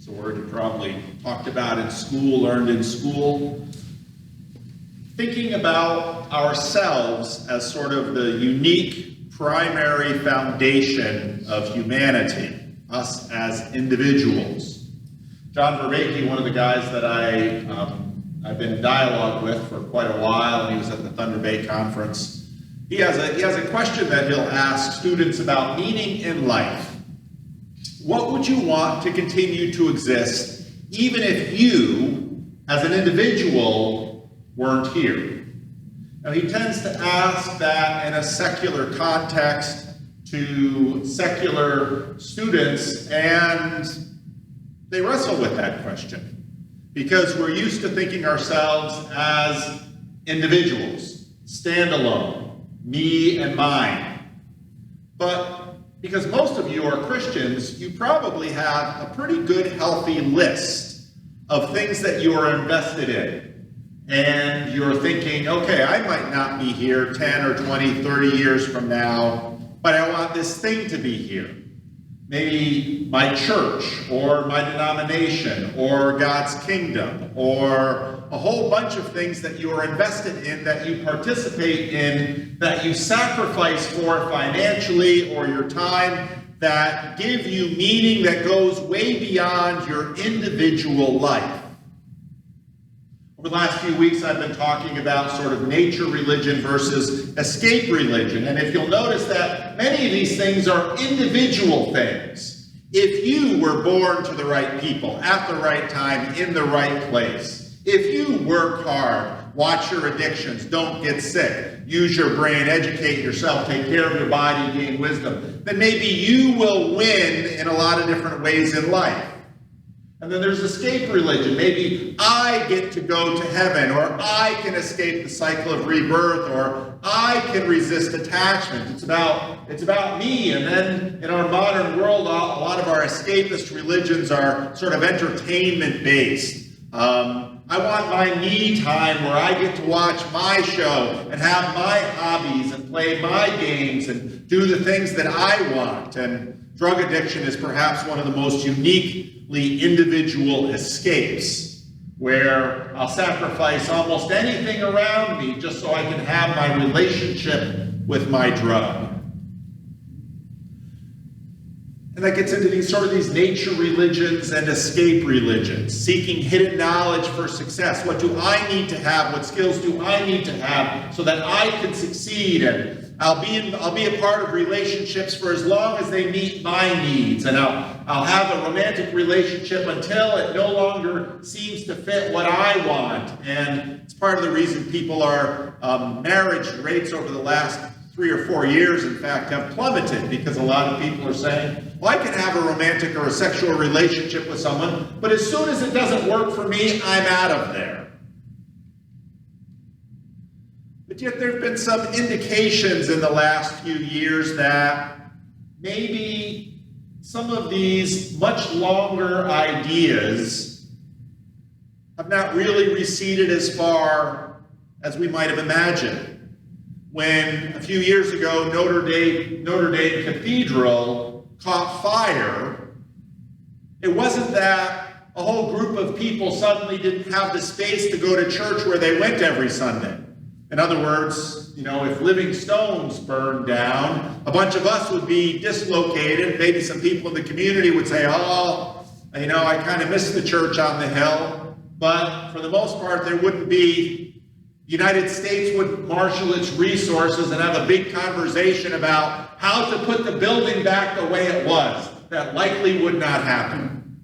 It's a word you probably talked about in school, learned in school. Thinking about ourselves as sort of the unique primary foundation of humanity, us as individuals. John Vervaeke, one of the guys that I've been in dialogue with for quite a while, and he was at the Thunder Bay Conference. He has a question that he'll ask students about meaning in life. What would you want to continue to exist even if you, as an individual, weren't here? Now, he tends to ask that in a secular context to secular students, and they wrestle with that question because we're used to thinking ourselves as individuals, standalone, me and mine. But because most of you are Christians, you probably have a pretty good, healthy list of things that you are invested in. And you're thinking, okay, I might not be here 10 or 20, 30 years from now, but I want this thing to be here. Maybe my church, or my denomination, or God's kingdom, or a whole bunch of things that you are invested in, that you participate in, that you sacrifice for financially or your time, that give you meaning that goes way beyond your individual life. Over the last few weeks, I've been talking about sort of nature religion versus escape religion. And if you'll notice that many of these things are individual things. If you were born to the right people, at the right time, in the right place, if you work hard, watch your addictions, don't get sick, use your brain, educate yourself, take care of your body, gain wisdom, then maybe you will win in a lot of different ways in life. And then there's escape religion. Maybe I get to go to heaven, or I can escape the cycle of rebirth, or I can resist attachment. It's about me. And then in our modern world, a lot of our escapist religions are sort of entertainment-based. I want my me time where I get to watch my show and have my hobbies and play my games and do the things that I want. And drug addiction is perhaps one of the most uniquely individual escapes, where I'll sacrifice almost anything around me just so I can have my relationship with my drug. And that gets into these nature religions and escape religions, seeking hidden knowledge for success. What do I need to have? What skills do I need to have so that I can succeed? And I'll be a part of relationships for as long as they meet my needs. And I'll have a romantic relationship until it no longer seems to fit what I want. And it's part of the reason people are, marriage rates over the last 3 or 4 years, in fact, have plummeted, because a lot of people are saying, well, I can have a romantic or a sexual relationship with someone, but as soon as it doesn't work for me, I'm out of there. But yet there have been some indications in the last few years that maybe some of these much longer ideas have not really receded as far as we might have imagined. When a few years ago Notre Dame Cathedral caught fire, it wasn't that a whole group of people suddenly didn't have the space to go to church where they went every Sunday. In other words, if Living Stones burned down, a bunch of us would be dislocated. Maybe some people in the community would say, I kind of miss the church on the hill. But for the most part, there wouldn't be. The United States would marshal its resources and have a big conversation about how to put the building back the way it was. That likely would not happen.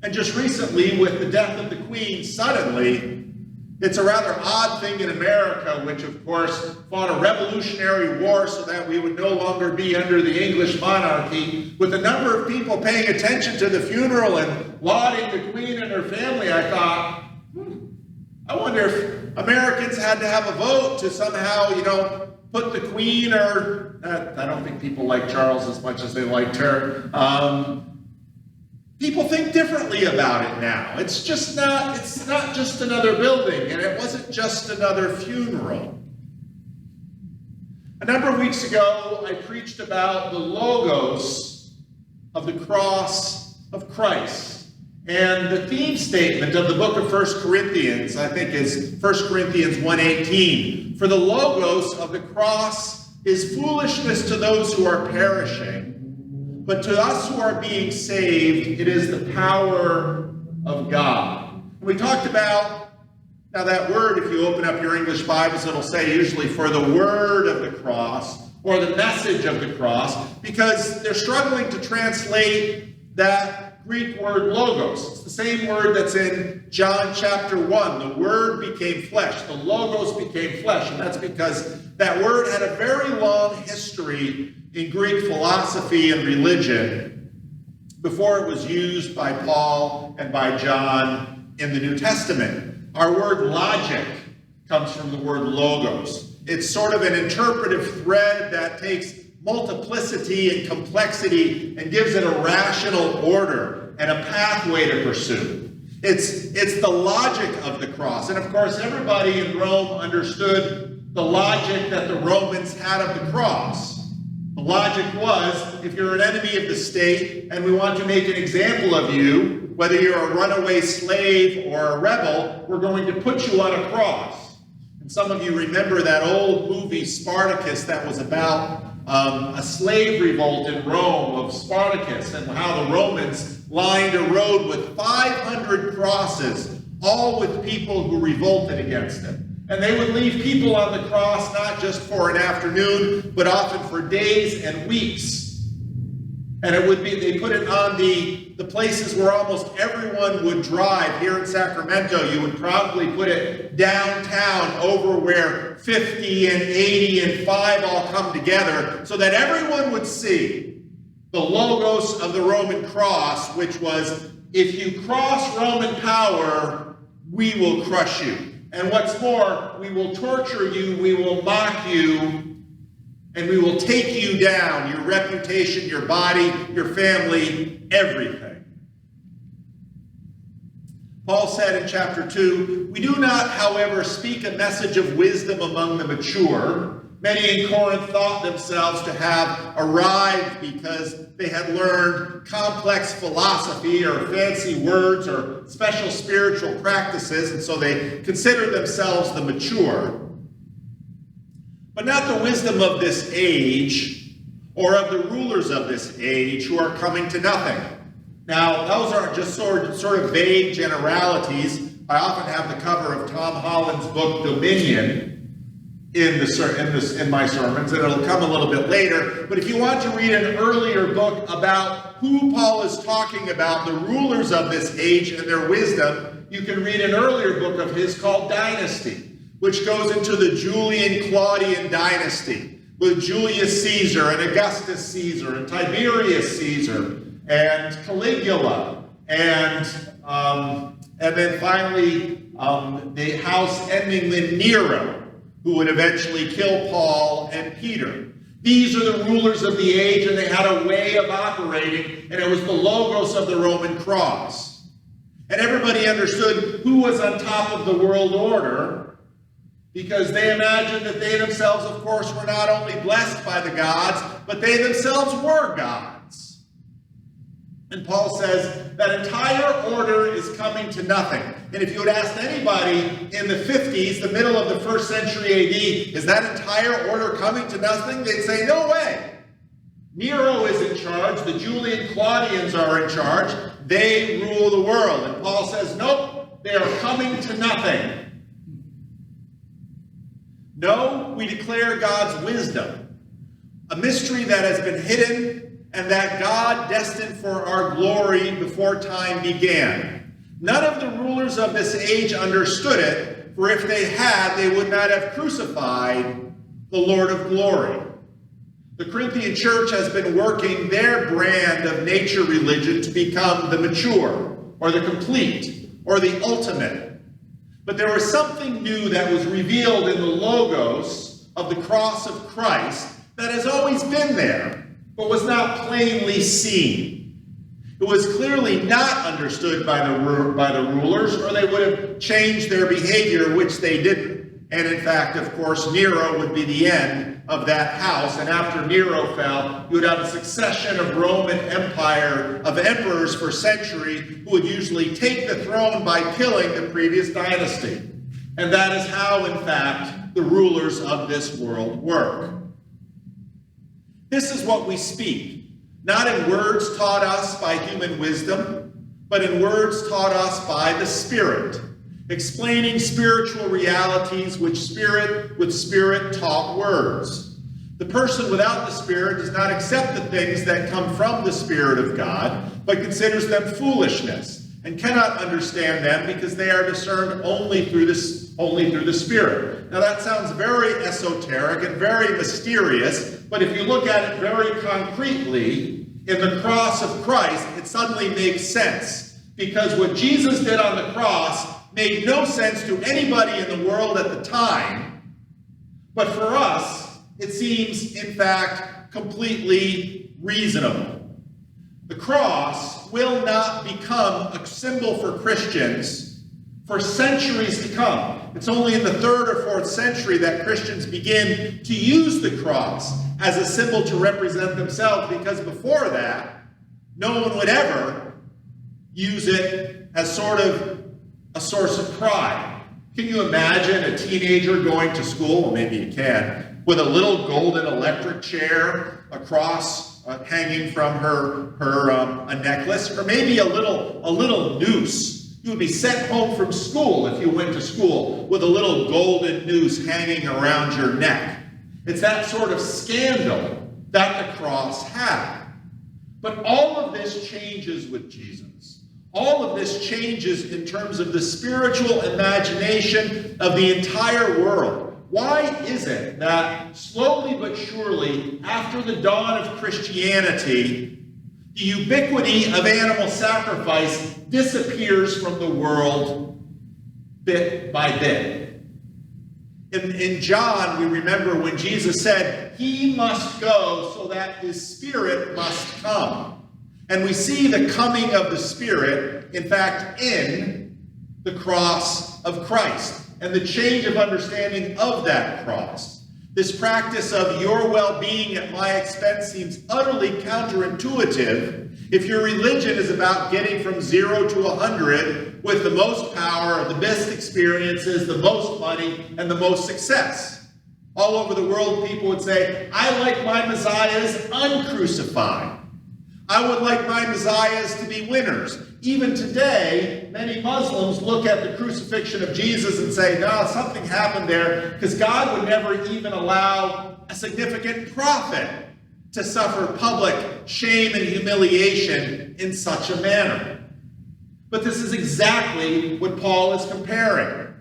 And just recently, with the death of the Queen, suddenly, it's a rather odd thing in America, which of course fought a revolutionary war so that we would no longer be under the English monarchy. With a number of people paying attention to the funeral and lauding the Queen and her family, I thought, I wonder if Americans had to have a vote to somehow, put the Queen, or I don't think people like Charles as much as they liked her. People think differently about it now. It's not just another building, and it wasn't just another funeral. A number of weeks ago, I preached about the logos of the cross of Christ. And the theme statement of the book of 1 Corinthians, I think, is 1 Corinthians 1:18. For the logos of the cross is foolishness to those who are perishing, but to us who are being saved, it is the power of God. And we talked about, now that word, if you open up your English Bibles, it'll say usually for the word of the cross, or the message of the cross, because they're struggling to translate that Greek word logos. It's the same word that's in John chapter 1. The word became flesh. The logos became flesh. And that's because that word had a very long history in Greek philosophy and religion before it was used by Paul and by John in the New Testament. Our word logic comes from the word logos. It's sort of an interpretive thread that takes multiplicity and complexity and gives it a rational order and a pathway to pursue. It's the logic of the cross. And of course, everybody in Rome understood the logic that the Romans had of the cross. The logic was, if you're an enemy of the state and we want to make an example of you, whether you're a runaway slave or a rebel, we're going to put you on a cross. And some of you remember that old movie Spartacus that was about a slave revolt in Rome of Spartacus, and how the Romans lined a road with 500 crosses, all with people who revolted against them. And they would leave people on the cross not just for an afternoon, but often for days and weeks. And it would be, they put it on the places where almost everyone would drive. Here in Sacramento, you would probably put it downtown over where 50 and 80 and 5 all come together so that everyone would see the logos of the Roman cross, which was, if you cross Roman power, we will crush you. And what's more, we will torture you, we will mock you, and we will take you down, your reputation, your body, your family, everything. Paul said in chapter 2, we do not, however, speak a message of wisdom among the mature. Many in Corinth thought themselves to have arrived because they had learned complex philosophy or fancy words or special spiritual practices, and so they considered themselves the mature. But not the wisdom of this age or of the rulers of this age who are coming to nothing. Now, those are just sort of vague generalities. I often have the cover of Tom Holland's book, Dominion, in my sermons, and it'll come a little bit later. But if you want to read an earlier book about who Paul is talking about, the rulers of this age and their wisdom, you can read an earlier book of his called Dynasty, which goes into the Julian-Claudian dynasty with Julius Caesar and Augustus Caesar and Tiberius Caesar and Caligula and then finally the house ending in Nero, who would eventually kill Paul and Peter. These are the rulers of the age, and they had a way of operating, and it was the logos of the Roman cross. And everybody understood who was on top of the world order, because they imagined that they themselves, of course, were not only blessed by the gods, but they themselves were gods. And Paul says that entire order is coming to nothing. And if you had asked anybody in the 50s, the middle of the 1st century AD, is that entire order coming to nothing? They'd say, no way. Nero is in charge. The Julian Claudians are in charge. They rule the world. And Paul says, nope, they are coming to nothing. No, we declare God's wisdom, a mystery that has been hidden and that God destined for our glory before time began. None of the rulers of this age understood it, for if they had, they would not have crucified the Lord of glory. The Corinthian church has been working their brand of nature religion to become the mature, or the complete, or the ultimate. But there was something new that was revealed in the logos of the cross of Christ that has always been there, but was not plainly seen. It was clearly not understood by the rulers, or they would have changed their behavior, which they didn't. And in fact, of course, Nero would be the end of that house. And after Nero fell, you would have a succession of Roman Empire, of emperors for centuries, who would usually take the throne by killing the previous dynasty. And that is how, in fact, the rulers of this world work. This is what we speak, not in words taught us by human wisdom, but in words taught us by the Spirit, explaining spiritual realities with Spirit-taught words. The person without the Spirit does not accept the things that come from the Spirit of God, but considers them foolishness, and cannot understand them because they are discerned only through the Spirit. Now that sounds very esoteric and very mysterious, but if you look at it very concretely, in the cross of Christ, it suddenly makes sense. Because what Jesus did on the cross made no sense to anybody in the world at the time, but for us, it seems, in fact, completely reasonable. The cross will not become a symbol for Christians for centuries to come. It's only in the 3rd or 4th century that Christians begin to use the cross as a symbol to represent themselves, because before that, no one would ever use it as sort of a source of pride. Can you imagine a teenager going to school, well maybe you can, with a little golden electric chair across, hanging from a necklace, or maybe a little noose. You would be sent home from school if you went to school with a little golden noose hanging around your neck. It's that sort of scandal that the cross had. But all of this changes with Jesus. All of this changes in terms of the spiritual imagination of the entire world. Why is it that slowly but surely, after the dawn of Christianity, the ubiquity of animal sacrifice disappears from the world bit by bit? In John, we remember when Jesus said, he must go so that his Spirit must come. And we see the coming of the Spirit, in fact, in the cross of Christ and the change of understanding of that cross. This practice of your well-being at my expense seems utterly counterintuitive if your religion is about getting from 0 to 100 with the most power, the best experiences, the most money, and the most success. All over the world, people would say, I like my messiahs uncrucified. I would like my messiahs to be winners. Even today, many Muslims look at the crucifixion of Jesus and say, no, something happened there, because God would never even allow a significant prophet to suffer public shame and humiliation in such a manner. But this is exactly what Paul is comparing.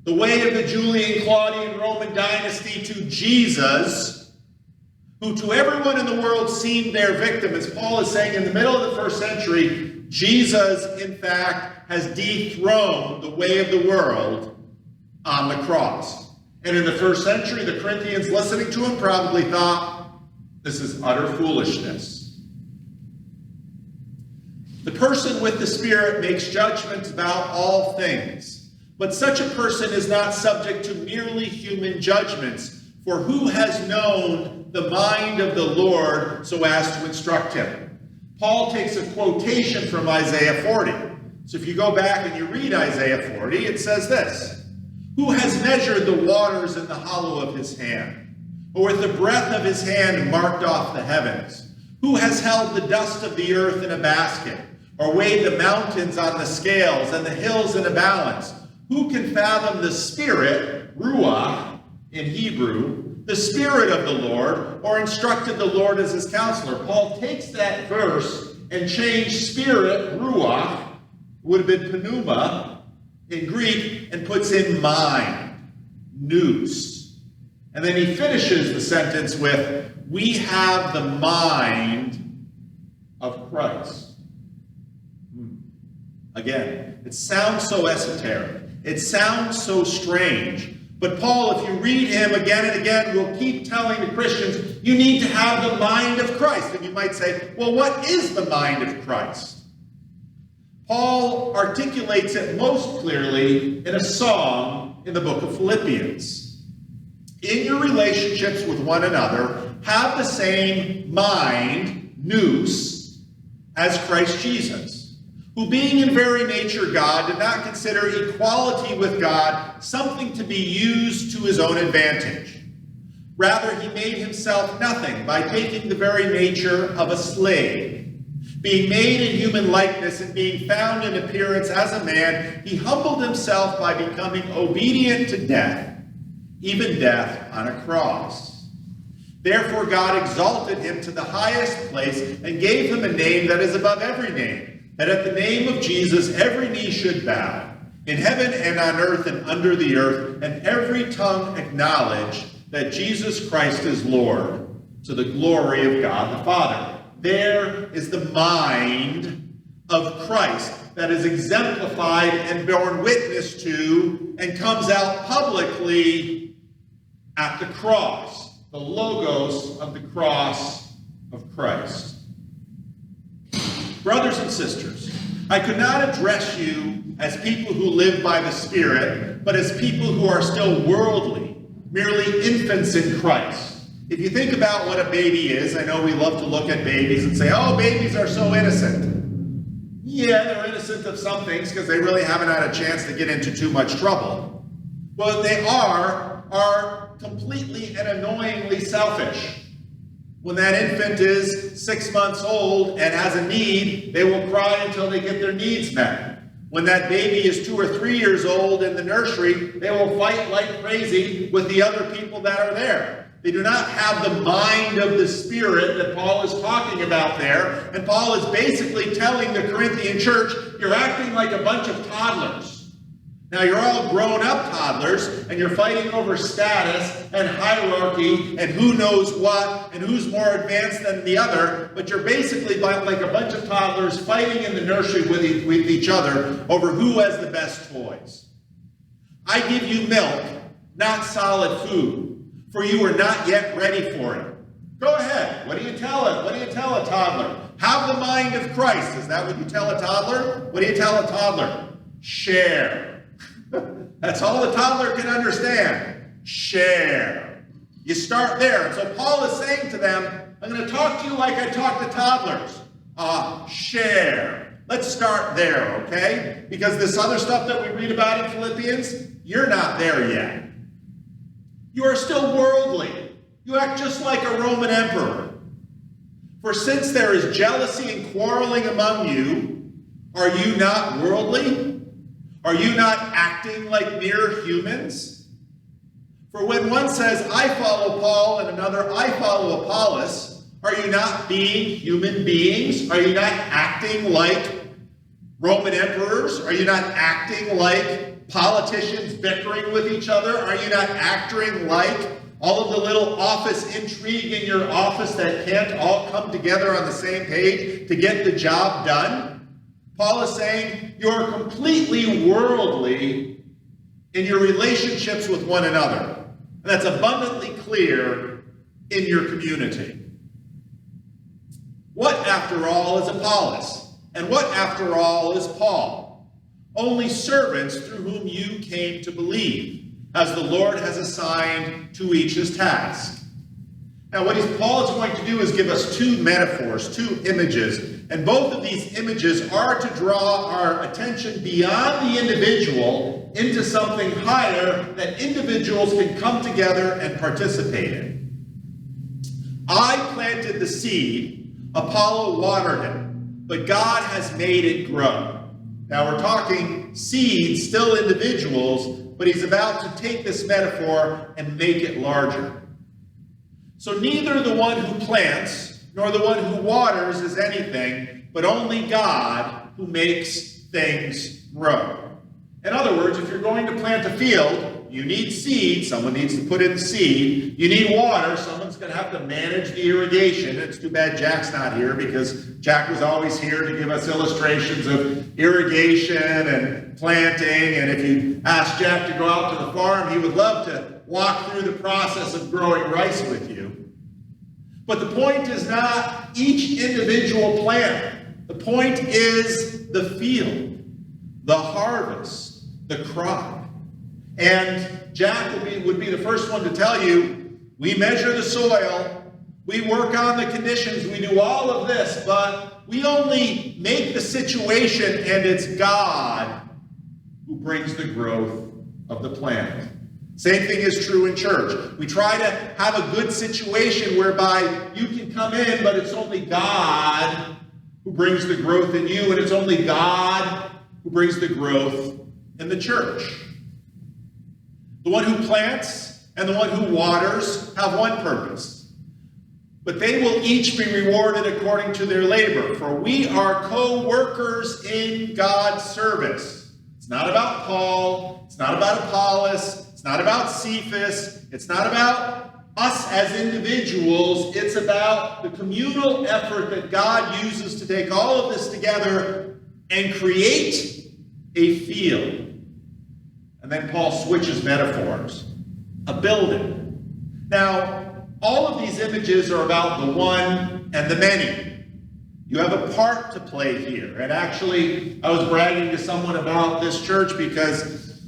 The way of the Julian, Claudian, Roman dynasty to Jesus, who to everyone in the world seemed their victim. As Paul is saying, in the middle of the 1st century, Jesus, in fact, has dethroned the way of the world on the cross. And in the 1st century, the Corinthians listening to him probably thought, this is utter foolishness. The person with the Spirit makes judgments about all things, but such a person is not subject to merely human judgments, for who has known the mind of the Lord so as to instruct him? Paul takes a quotation from Isaiah 40. So if you go back and you read Isaiah 40, it says this, who has measured the waters in the hollow of his hand, or with the breadth of his hand marked off the heavens? Who has held the dust of the earth in a basket, or weighed the mountains on the scales and the hills in a balance? Who can fathom the Spirit, Ruach in Hebrew, the Spirit of the Lord, or instructed the Lord as his counselor? Paul takes that verse and changed Spirit, Ruach, would have been pneuma in Greek, and puts in mind, nous. And then he finishes the sentence with, we have the mind of Christ. Again, it sounds so esoteric. It sounds so strange. But Paul, if you read him again and again, will keep telling the Christians, you need to have the mind of Christ. And you might say, well, what is the mind of Christ? Paul articulates it most clearly in a song in the book of Philippians. in your relationships with one another, have the same mind, nous, as Christ Jesus, who being in very nature God, did not consider equality with God something to be used to his own advantage. Rather, he made himself nothing by taking the very nature of a slave. Being made in human likeness and being found in appearance as a man, he humbled himself by becoming obedient to death, even death on a cross. Therefore God exalted him to the highest place and gave him a name that is above every name, that at the name of Jesus every knee should bow, in heaven and on earth and under the earth, and every tongue acknowledge that Jesus Christ is Lord, to the glory of God the Father. There is the mind of Christ that is exemplified and borne witness to and comes out publicly at the cross, the logos of the cross of Christ. Brothers and sisters, I could not address you as people who live by the Spirit, but as people who are still worldly, merely infants in Christ. If you think about what a baby is, I know we love to look at babies and say, oh, babies are so innocent. Yeah, they're innocent of some things because they really haven't had a chance to get into too much trouble. What they are completely and annoyingly selfish. When that infant is 6 months old and has a need, they will cry until they get their needs met. When that baby is 2 or 3 years old in the nursery, they will fight like crazy with the other people that are there. They do not have the mind of the Spirit that Paul is talking about there. And Paul is basically telling the Corinthian church, you're acting like a bunch of toddlers. Now, you're all grown-up toddlers, and you're fighting over status and hierarchy and who knows what and who's more advanced than the other, but you're basically like a bunch of toddlers fighting in the nursery with each other over who has the best toys. I give you milk, not solid food, for you are not yet ready for it. Go ahead. What do you tell it? What do you tell a toddler? Have the mind of Christ. Is that what you tell a toddler? What do you tell a toddler? Share. That's all a toddler can understand. Share. You start there. And so Paul is saying to them, I'm going to talk to you like I talk to toddlers. Share. Let's start there, okay? Because this other stuff that we read about in Philippians, you're not there yet. You are still worldly. You act just like a Roman emperor. For since there is jealousy and quarreling among you, are you not worldly? Are you not acting like mere humans? For when one says, I follow Paul, and another, I follow Apollos, are you not being human beings? Are you not acting like Roman emperors? Are you not acting like politicians bickering with each other? Are you not acting like all of the little office intrigue in your office that can't all come together on the same page to get the job done? Paul is saying you're completely worldly in your relationships with one another. And that's abundantly clear in your community. What, after all, is Apollos? And what, after all, is Paul? Only servants through whom you came to believe, as the Lord has assigned to each his task. Now, what Paul is going to do is give us two metaphors, two images, and both of these images are to draw our attention beyond the individual into something higher that individuals can come together and participate in. I planted the seed, Apollo watered it, but God has made it grow. Now we're talking seeds, still individuals, but he's about to take this metaphor and make it larger. So neither the one who plants nor the one who waters is anything, but only God who makes things grow. In other words, if you're going to plant a field, you need seed, someone needs to put in seed. You need water, someone's going to have to manage the irrigation. It's too bad Jack's not here because Jack was always here to give us illustrations of irrigation and planting. And if you ask Jack to go out to the farm, he would love to walk through the process of growing rice with you. But the point is not each individual plant. The point is the field, the harvest, the crop. And Jack would be the first one to tell you, we measure the soil, we work on the conditions, we do all of this, but we only make the situation, and it's God who brings the growth of the plant. Same thing is true in church. We try to have a good situation whereby you can come in, but it's only God who brings the growth in you, and it's only God who brings the growth in the church. The one who plants and the one who waters have one purpose, but they will each be rewarded according to their labor, for we are co-workers in God's service. It's not about Paul, it's not about Apollos, it's not about Cephas, it's not about us as individuals, it's about the communal effort that God uses to take all of this together and create a field. And then Paul switches metaphors. A building. Now, all of these images are about the one and the many. You have a part to play here. And actually, I was bragging to someone about this church because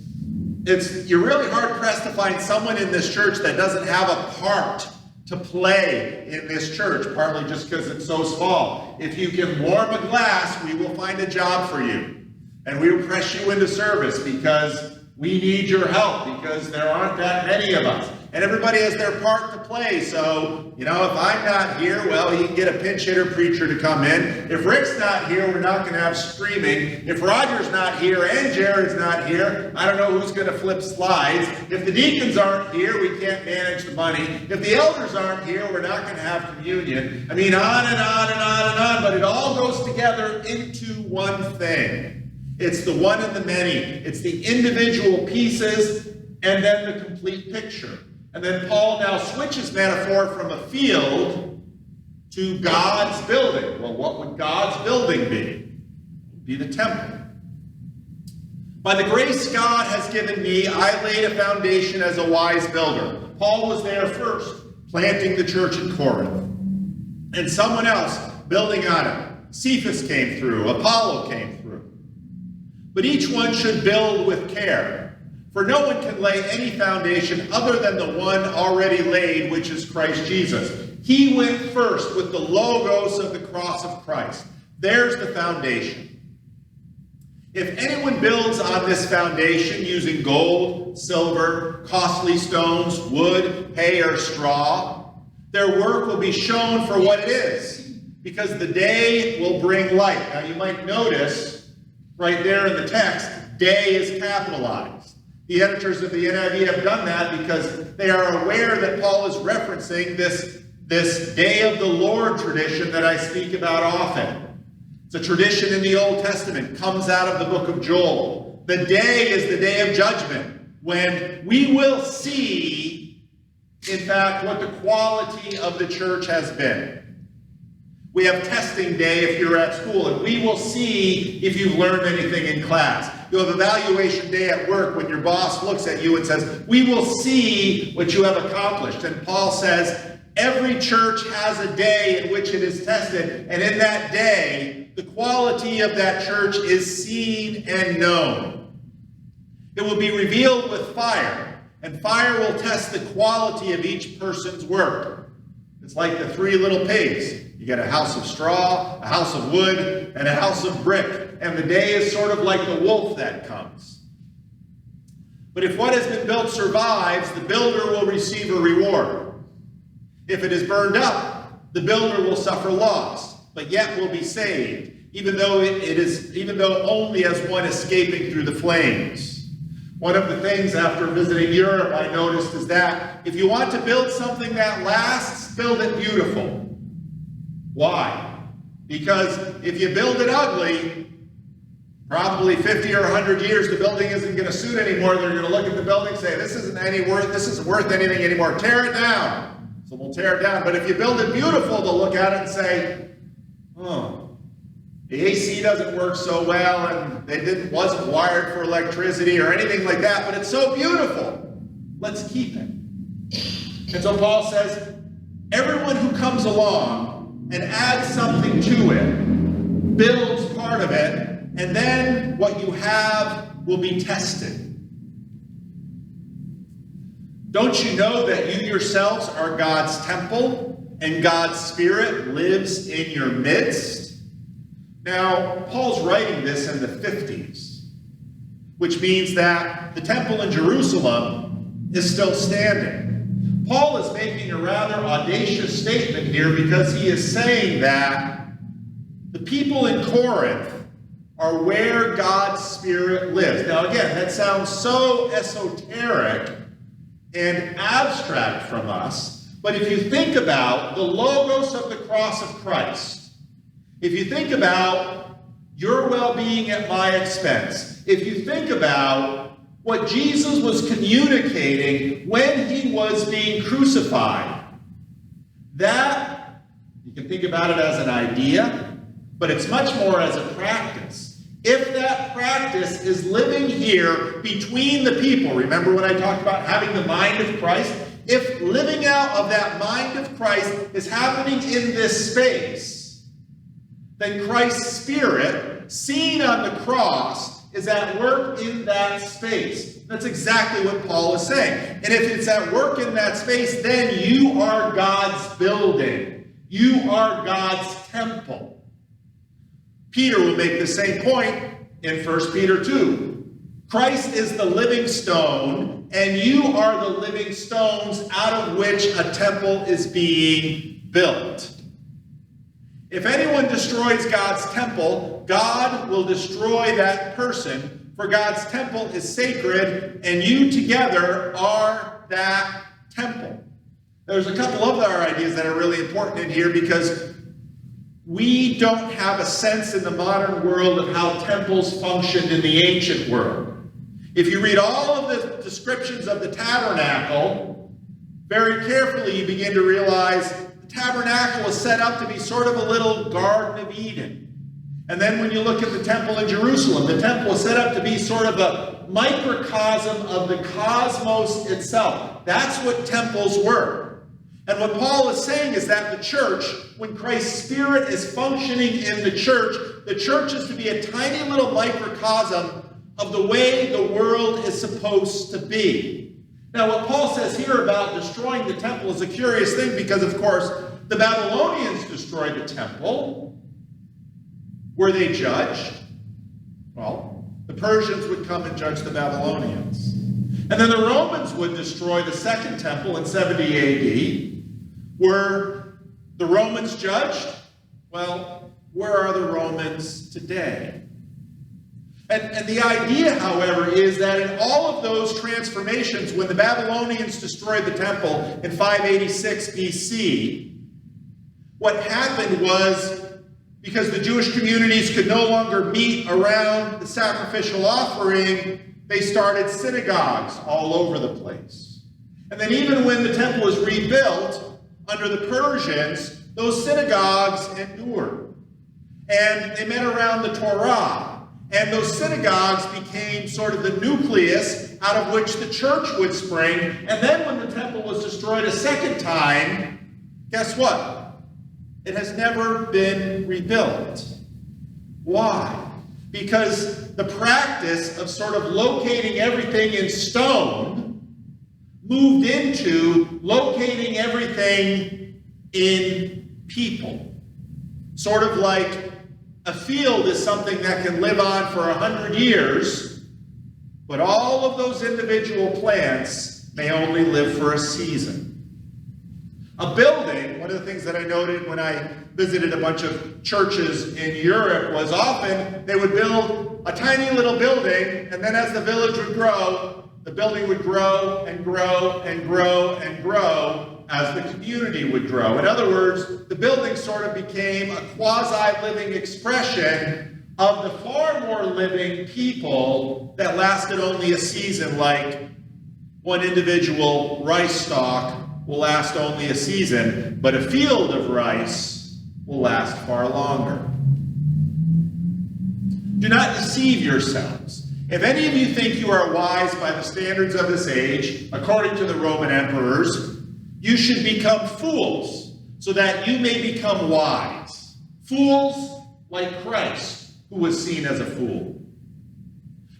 you're really hard-pressed to find someone in this church that doesn't have a part to play in this church, partly just because it's so small. If you can warm a glass, we will find a job for you. And we will press you into service because we need your help, because there aren't that many of us. And everybody has their part to play. So, if I'm not here, well, you can get a pinch hitter preacher to come in. If Rick's not here, we're not going to have streaming. If Roger's not here and Jared's not here, I don't know who's going to flip slides. If the deacons aren't here, we can't manage the money. If the elders aren't here, we're not going to have communion. I mean, on and on and on and on. But it all goes together into one thing. It's the one and the many. It's the individual pieces and then the complete picture. And then Paul now switches metaphor from a field to God's building. Well, what would God's building be? It would be the temple. By the grace God has given me, I laid a foundation as a wise builder. Paul was there first, planting the church in Corinth. And someone else building on it. Cephas came through. Apollo came through. But each one should build with care, for no one can lay any foundation other than the one already laid, which is Christ Jesus. He went first with the logos of the cross of Christ. There's the foundation. If anyone builds on this foundation using gold, silver, costly stones, wood, hay, or straw, their work will be shown for what it is, because the day will bring light. Now you might notice right there in the text, day is capitalized. The editors of the NIV have done that because they are aware that Paul is referencing this day of the Lord tradition that I speak about often. It's a tradition in the Old Testament, comes out of the book of Joel. The day is the day of judgment, when we will see, in fact, what the quality of the church has been. We have testing day if you're at school, and we will see if you've learned anything in class. You'll have evaluation day at work when your boss looks at you and says, we will see what you have accomplished. And Paul says, every church has a day in which it is tested, and in that day, the quality of that church is seen and known. It will be revealed with fire, and fire will test the quality of each person's work. It's like the three little pigs. You get a house of straw, a house of wood, and a house of brick. And the day is sort of like the wolf that comes. But if what has been built survives, the builder will receive a reward. If it is burned up, the builder will suffer loss, but yet will be saved, even though only as one escaping through the flames. One of the things after visiting Europe I noticed is that if you want to build something that lasts, build it beautiful. Why? Because if you build it ugly, probably 50 or 100 years, the building isn't going to suit anymore. They're going to look at the building and say, this isn't worth anything anymore. Tear it down. So we'll tear it down. But if you build it beautiful, they'll look at it and say, oh, the AC doesn't work so well, and it wasn't wired for electricity or anything like that, but it's so beautiful. Let's keep it. And so Paul says, everyone who comes along and adds something to it, builds part of it, and then what you have will be tested. Don't you know that you yourselves are God's temple and God's Spirit lives in your midst? Now, Paul's writing this in the 50s, which means that the temple in Jerusalem is still standing. Paul is making a rather audacious statement here because he is saying that the people in Corinth are where God's Spirit lives. Now, again, that sounds so esoteric and abstract from us, but if you think about the logos of the cross of Christ, if you think about your well-being at my expense, if you think about what Jesus was communicating when he was being crucified, that, you can think about it as an idea, but it's much more as a practice. If that practice is living here between the people, remember when I talked about having the mind of Christ? If living out of that mind of Christ is happening in this space, then Christ's Spirit, seen on the cross, is at work in that space. That's exactly what Paul is saying. And if it's at work in that space, then you are God's building. You are God's temple. Peter will make the same point in 1 Peter 2. Christ is the living stone, and you are the living stones out of which a temple is being built. If anyone destroys God's temple, God will destroy that person, for God's temple is sacred, and you together are that temple. There's a couple of other ideas that are really important in here because we don't have a sense in the modern world of how temples functioned in the ancient world. If you read all of the descriptions of the tabernacle, very carefully you begin to realize the tabernacle was set up to be sort of a little Garden of Eden. And then when you look at the temple in Jerusalem, the temple was set up to be sort of a microcosm of the cosmos itself. That's what temples were. And what Paul is saying is that the church, when Christ's Spirit is functioning in the church is to be a tiny little microcosm of the way the world is supposed to be. Now, what Paul says here about destroying the temple is a curious thing because, of course, the Babylonians destroyed the temple. Were they judged? Well, the Persians would come and judge the Babylonians. And then the Romans would destroy the second temple in 70 AD. Were the Romans judged? Well, where are the Romans today? And the idea, however, is that in all of those transformations, when the Babylonians destroyed the temple in 586 BC, what happened was, because the Jewish communities could no longer meet around the sacrificial offering, they started synagogues all over the place. And then even when the temple was rebuilt under the Persians, those synagogues endured. And they met around the Torah. And those synagogues became sort of the nucleus out of which the church would spring. And then when the temple was destroyed a second time, guess what? It has never been rebuilt. Why? Because the practice of sort of locating everything in stone moved into locating everything in people. Sort of like a field is something that can live on for 100 years, but all of those individual plants may only live for a season. A building, one of the things that I noted when I visited a bunch of churches in Europe was often they would build a tiny little building, and then as the village would grow, the building would grow and grow and grow and grow as the community would grow. In other words, the building sort of became a quasi-living expression of the far more living people that lasted only a season, like one individual rice stalk will last only a season, but a field of rice will last far longer. Do not deceive yourselves. If any of you think you are wise by the standards of this age, according to the Roman emperors, you should become fools, so that you may become wise. Fools like Christ, who was seen as a fool.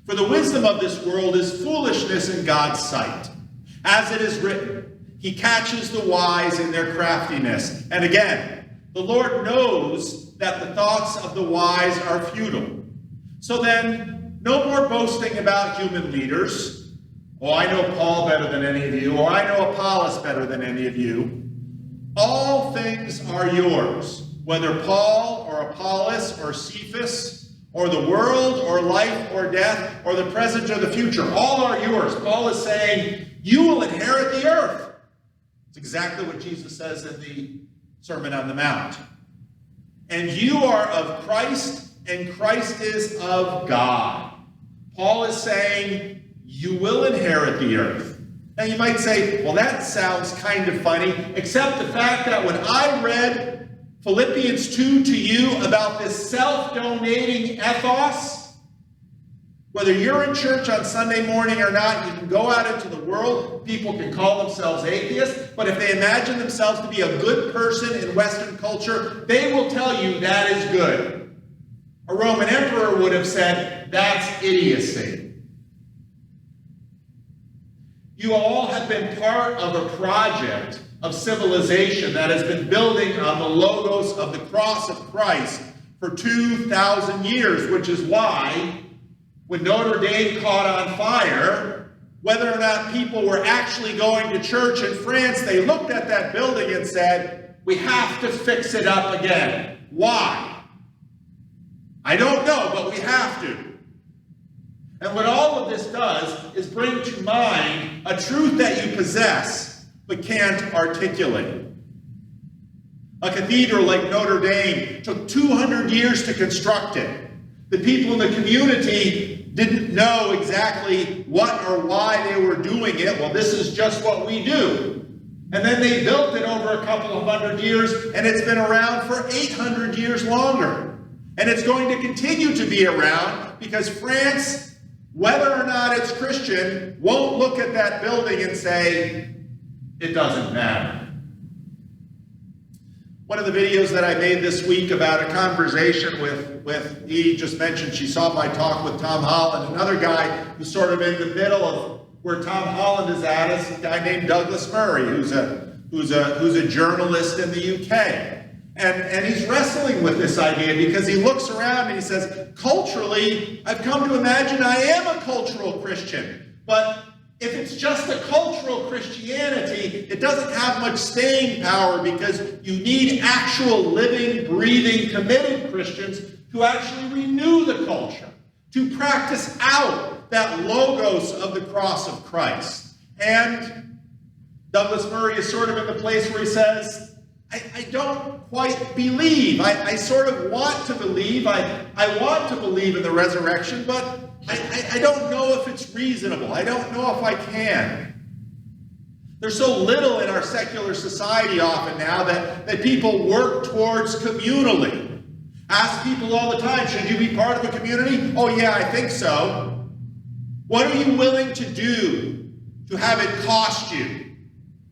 For the wisdom of this world is foolishness in God's sight. As it is written, he catches the wise in their craftiness. And again, the Lord knows that the thoughts of the wise are futile. So then, no more boasting about human leaders. Oh, I know Paul better than any of you, or I know Apollos better than any of you. All things are yours, whether Paul or Apollos or Cephas, or the world or life or death, or the present or the future. All are yours. Paul is saying, you will inherit the earth. It's exactly what Jesus says in the Sermon on the Mount. And you are of Christ, and Christ is of God. Paul is saying, you will inherit the earth. Now you might say, well, that sounds kind of funny, except the fact that when I read Philippians 2 to you about this self-donating ethos, whether you're in church on Sunday morning or not, you can go out into the world. People can call themselves atheists, but if they imagine themselves to be a good person in Western culture, they will tell you that is good. A Roman emperor would have said, that's idiocy. You all have been part of a project of civilization that has been building on the logos of the cross of Christ for 2,000 years, which is why when Notre Dame caught on fire, whether or not people were actually going to church in France, they looked at that building and said, we have to fix it up again. Why? I don't know, but we have to. And what all of this does is bring to mind a truth that you possess but can't articulate. A cathedral like Notre Dame took 200 years to construct it. The people in the community didn't know exactly what or why they were doing it. Well, this is just what we do. And then they built it over a couple of hundred years, and it's been around for 800 years longer. And it's going to continue to be around because France, whether or not it's Christian, won't look at that building and say, it doesn't matter. One of the videos that I made this week about a conversation with Edie just mentioned she saw my talk with Tom Holland. Another guy who's sort of in the middle of where Tom Holland is at is a guy named Douglas Murray, who's a journalist in the UK. And he's wrestling with this idea because he looks around and he says, culturally, I've come to imagine I am a cultural Christian. But if it's just a cultural Christianity, it doesn't have much staying power because you need actual living, breathing, committed Christians to actually renew the culture, to practice out that logos of the cross of Christ. And Douglas Murray is sort of in the place where he says, I don't quite believe. I sort of want to believe. I want to believe in the resurrection, but I don't know if it's reasonable. I don't know if I can. There's so little in our secular society often now that people work towards communally. Ask people all the time, should you be part of a community? Oh yeah, I think so. What are you willing to do to have it cost you?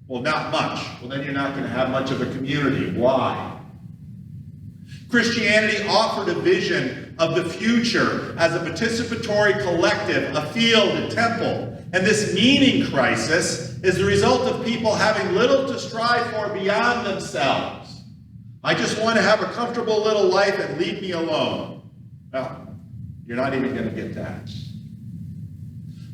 Well, not much. Well, then you're not going to have much of a community. Why? Christianity offered a vision of the future as a participatory collective, a field, a temple. And this meaning crisis is the result of people having little to strive for beyond themselves. I just want to have a comfortable little life and leave me alone. Well, you're not even going to get that.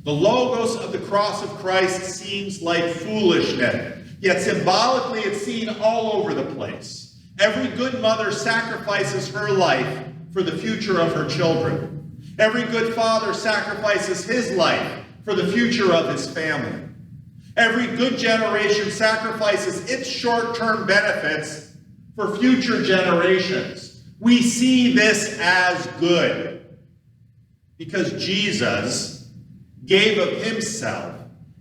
The logos of the cross of Christ seems like foolishness, yet symbolically it's seen all over the place. Every good mother sacrifices her life for the future of her children. Every good father sacrifices his life for the future of his family. Every good generation sacrifices its short-term benefits for future generations. We see this as good because Jesus gave of himself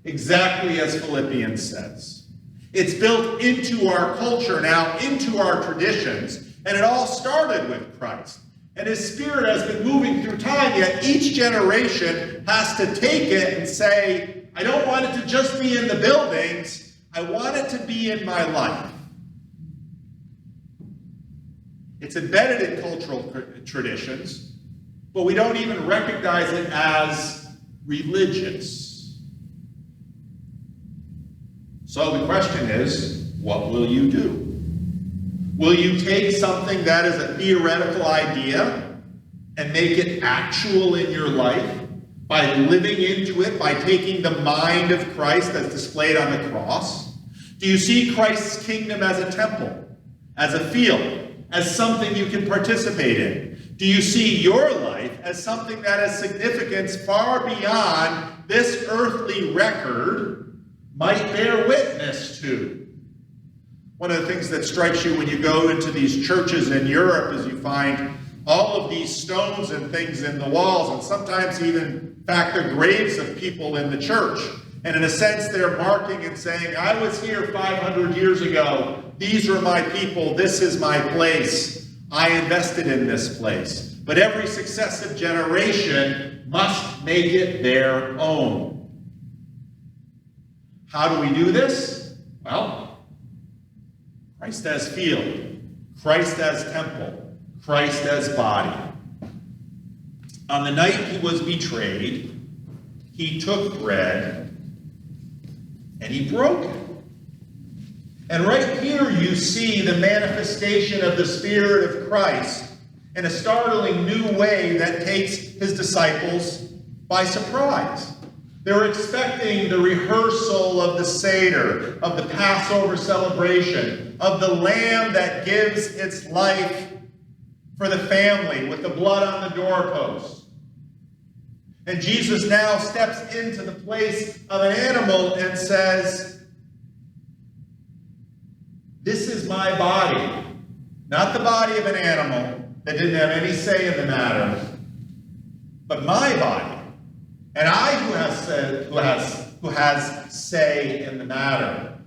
exactly as Philippians says. It's built into our culture now, into our traditions, and it all started with Christ. And his Spirit has been moving through time, yet each generation has to take it and say, I don't want it to just be in the buildings, I want it to be in my life. It's embedded in cultural traditions, but we don't even recognize it as religious. So the question is, what will you do? Will you take something that is a theoretical idea and make it actual in your life by living into it, by taking the mind of Christ as displayed on the cross? Do you see Christ's kingdom as a temple, as a field, as something you can participate in? Do you see your life as something that has significance far beyond this earthly record might bear witness to? One of the things that strikes you when you go into these churches in Europe is you find all of these stones and things in the walls, and sometimes even, in fact, the graves of people in the church. And in a sense, they're marking and saying, I was here 500 years ago. These are my people. This is my place. I invested in this place. But every successive generation must make it their own. How do we do this? Well, Christ as field, Christ as temple, Christ as body. On the night he was betrayed, he took bread and he broke it. And right here you see the manifestation of the Spirit of Christ in a startling new way that takes his disciples by surprise. They're expecting the rehearsal of the Seder, of the Passover celebration, of the lamb that gives its life for the family with the blood on the doorpost. And Jesus now steps into the place of an animal and says, this is my body, not the body of an animal that didn't have any say in the matter, but my body. And I who has say in the matter.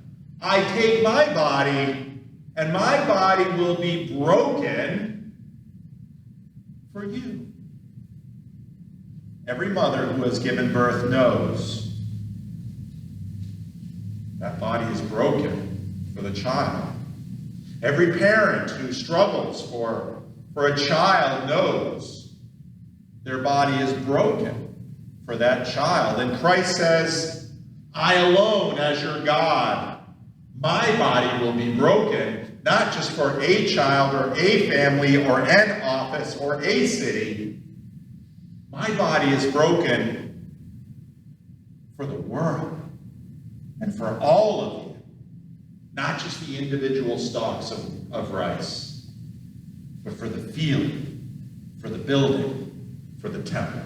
I take my body, and my body will be broken for you. Every mother who has given birth knows that body is broken for the child. Every parent who struggles for a child knows their body is broken for that child. And Christ says, I alone as your God, my body will be broken, not just for a child or a family or an office or a city. My body is broken for the world and for all of you, not just the individual stalks of rice, but for the field, for the building, for the temple.